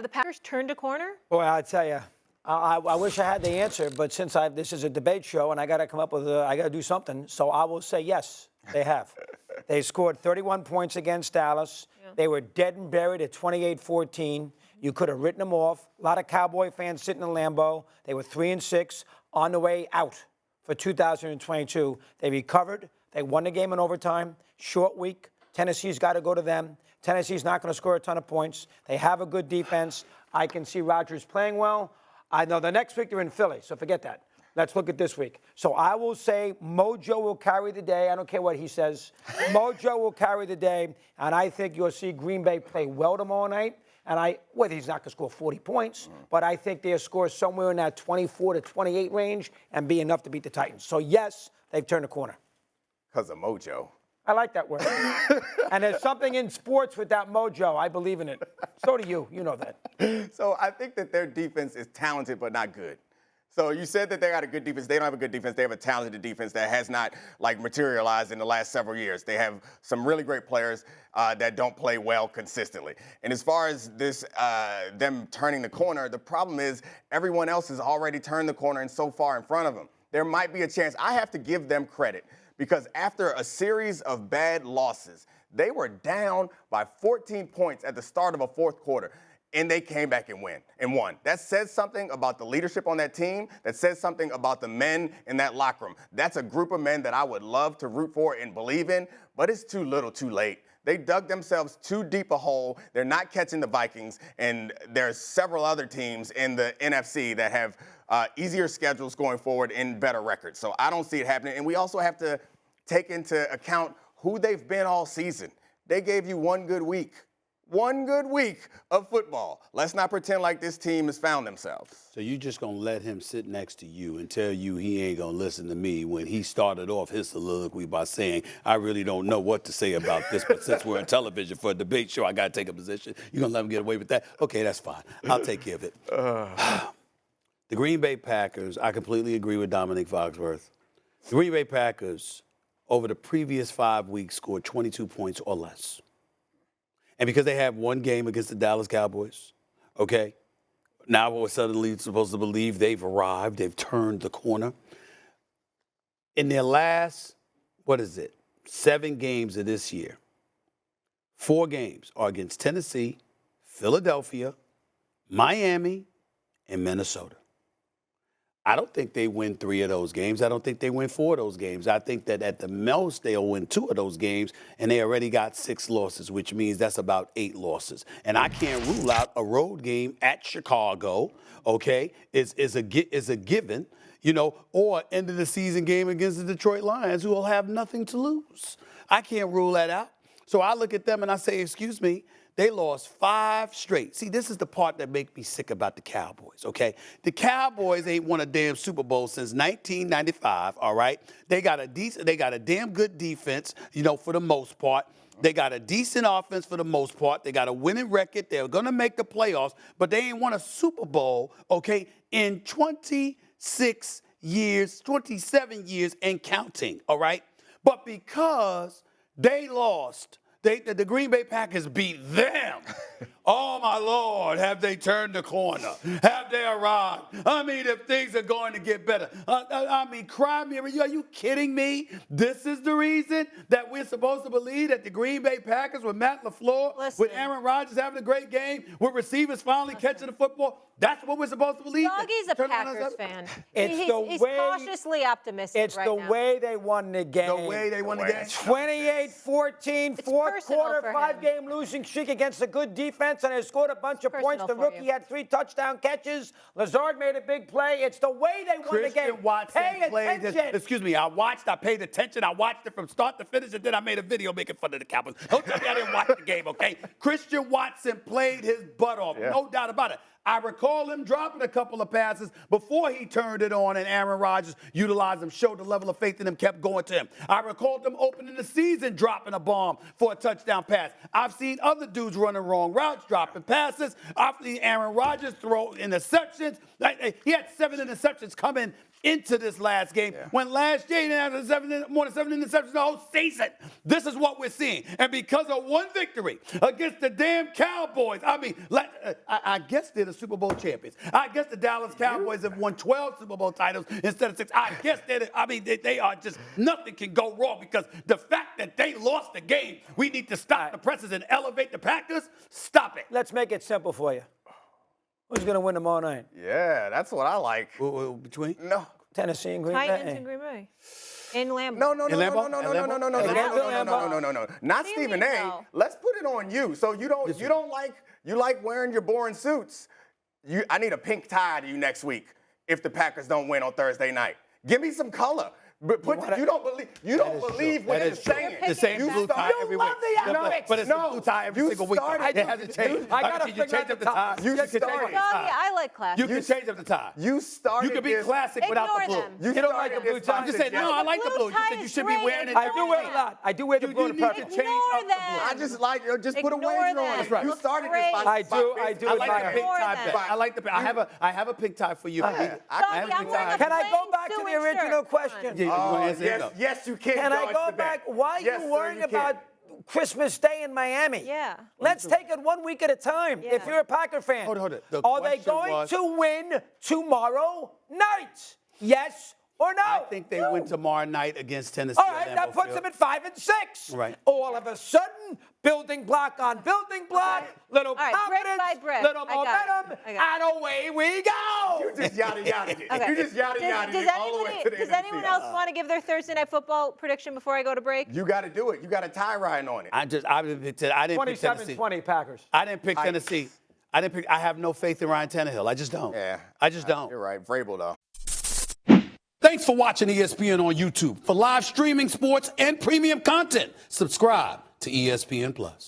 the Packers turned a corner? Boy, I tell you, I wish I had the answer, but since this is a debate show and I got to come up with I got to do something, so I will say yes, they have. They scored 31 points against Dallas. Yeah. They were dead and buried at 28-14. You could have written them off. A lot of Cowboy fans sitting in Lambeau. They were 3-6 on the way out for 2022. They recovered. They won the game in overtime. Short week. Tennessee's got to go to them. Tennessee's not going to score a ton of points. They have a good defense. I can see Rodgers playing well. I know the next week they're in Philly, so forget that. Let's look at this week. So I will say Mojo will carry the day. I don't care what he says. Mojo will carry the day, and I think you'll see Green Bay play well tomorrow night. And whether he's not going to score 40 points, but I think they'll score somewhere in that 24 to 28 range and be enough to beat the Titans. So, yes, they've turned the corner. Because of Mojo. I like that word. And there's something in sports with that mojo. I believe in it. So do you. You know that. So I think that their defense is talented but not good. So you said that they got a good defense. They don't have a good defense. They have a talented defense that has not, materialized in the last several years. They have some really great players that don't play well consistently. And as far as this, them turning the corner, the problem is everyone else has already turned the corner and so far in front of them. There might be a chance. I have to give them credit. Because after a series of bad losses, they were down by 14 points at the start of a fourth quarter, and they came back and won. That says something about the leadership on that team. That says something about the men in that locker room. That's a group of men that I would love to root for and believe in, but it's too little too late. They dug themselves too deep a hole. They're not catching the Vikings, and there's several other teams in the NFC that have easier schedules going forward and better records. So I don't see it happening. And we also have to take into account who they've been all season. They gave you one good week of football. Let's not pretend like this team has found themselves. So you just going to let him sit next to you and tell you he ain't going to listen to me when he started off his soliloquy by saying, I really don't know what to say about this, but since we're on television for a debate show, I got to take a position. You're going to let him get away with that? Okay, that's fine. I'll take care of it. The Green Bay Packers, I completely agree with Domonique Foxworth. The Green Bay Packers, over the previous 5 weeks, scored 22 points or less. And because they have one game against the Dallas Cowboys, okay, now we're suddenly supposed to believe they've arrived, they've turned the corner. In their last, 7 games of this year, 4 games are against Tennessee, Philadelphia, Miami, and Minnesota. I don't think they win 3 of those games. I don't think they win 4 of those games. I think that at the most they'll win 2 of those games, and they already got 6 losses, which means that's about 8 losses. And I can't rule out a road game at Chicago, okay, is a given, or end of the season game against the Detroit Lions, who will have nothing to lose. I can't rule that out. So I look at them and I say, excuse me, they lost 5 straight. See, this is the part that makes me sick about the Cowboys, okay? The Cowboys ain't won a damn Super Bowl since 1995, all right? They got a damn good defense, for the most part. They got a decent offense for the most part. They got a winning record. They're going to make the playoffs, but they ain't won a Super Bowl, okay, in 26 years, 27 years and counting, all right? But because they lost, the Green Bay Packers beat them. Oh, my Lord, have they turned the corner? Have they arrived? I mean, if things are going to get better. Cry me. Are you kidding me? This is the reason that we're supposed to believe that the Green Bay Packers with Matt LaFleur, with Aaron Rodgers having a great game, with receivers finally catching the football, that's what we're supposed to believe. Doggy's a Packers fan. He's cautiously optimistic It's the way they won the game. The way they won the game. 28-14, fourth quarter, 5-game losing streak against a good defense, and they scored a bunch of points. The rookie had 3 touchdown catches. Lazard made a big play. It's the way they won the game. Pay attention. Excuse me, I paid attention. I watched it from start to finish, and then I made a video making fun of the Cowboys. Don't tell me I didn't watch the game, okay? Christian Watson played his butt off, no doubt about it. I recall him dropping a couple of passes before he turned it on, and Aaron Rodgers utilized him, showed the level of faith in him, kept going to him. I recall them opening the season dropping a bomb for a touchdown pass. I've seen other dudes running wrong routes, dropping passes. I've seen Aaron Rodgers throw interceptions. He had 7 interceptions come in into this last game. When last year he didn't have more than 7 interceptions the whole season. This is what we're seeing. And because of one victory against the damn Cowboys, I mean, I guess they're the Super Bowl champions. I guess the Dallas Cowboys have won 12 Super Bowl titles instead of 6. I guess they are just, nothing can go wrong because the fact that they lost the game, we need to stop the presses and elevate the Packers. Stop it. Let's make it simple for you. Who's going to win tomorrow night? Yeah, that's what I like. Between? No. Tennessee and Green Titans Bay. and Green Bay. In Lambeau. No. Not Stephen A. Lambeau. Let's put it on you. So you like wearing your boring suits. I need a pink tie to you next week if the Packers don't win on Thursday night. Give me some color. But you don't believe what it's saying. The same blue tie every week. But it's a blue tie every single week. It hasn't changed. I gotta you change up the tie. You can change up the Oh, yeah, tie. I like classic. You can change up the tie. You started. You can be this- classic without the Ignore blue. them. You don't like the blue tie? I'm just saying, no, I like the blue. You tie said you is should be great. wearing it. I do wear a lot. I do wear the blue and need to purple. change up the blue. I just like just put a Ignore wager them. on. That's right. You started this. Great. I do I like admire the it. pink tie Ignore bet. them. I like the. I have a pink tie for you. I have a pink tie. Can I go plain back to the suet original shirt. question? Yeah, you wanna answer it? Go. Yes, you can. Can I dodge go the bet. back? Why are Yes, you sir, worrying you can. about Christmas Day in Miami? Yeah. Let's take it 1 week at a time. Yeah. If you're a Packer fan, Hold it. The are they question going was- to win tomorrow night? Yes or no? I think they win tomorrow night against Tennessee. All right, that puts them at 5 and 6. Right. All of a sudden, building block on building block, little All right, brick confidence, by brick. little I got it. momentum, I got and away we go. You just yada yada. Okay. You just yada yada Does all the way to the does end of the anyone season. else want to give their Thursday night football prediction before I go to break? You got to do it. You got a tie riding on it. I didn't pick Tennessee. 27-20 Packers. I didn't pick Tennessee. I have no faith in Ryan Tannehill. I just don't. Yeah. I just don't. You're right. Vrabel, though. Thanks for watching ESPN on YouTube. For live streaming sports and premium content, subscribe to ESPN Plus.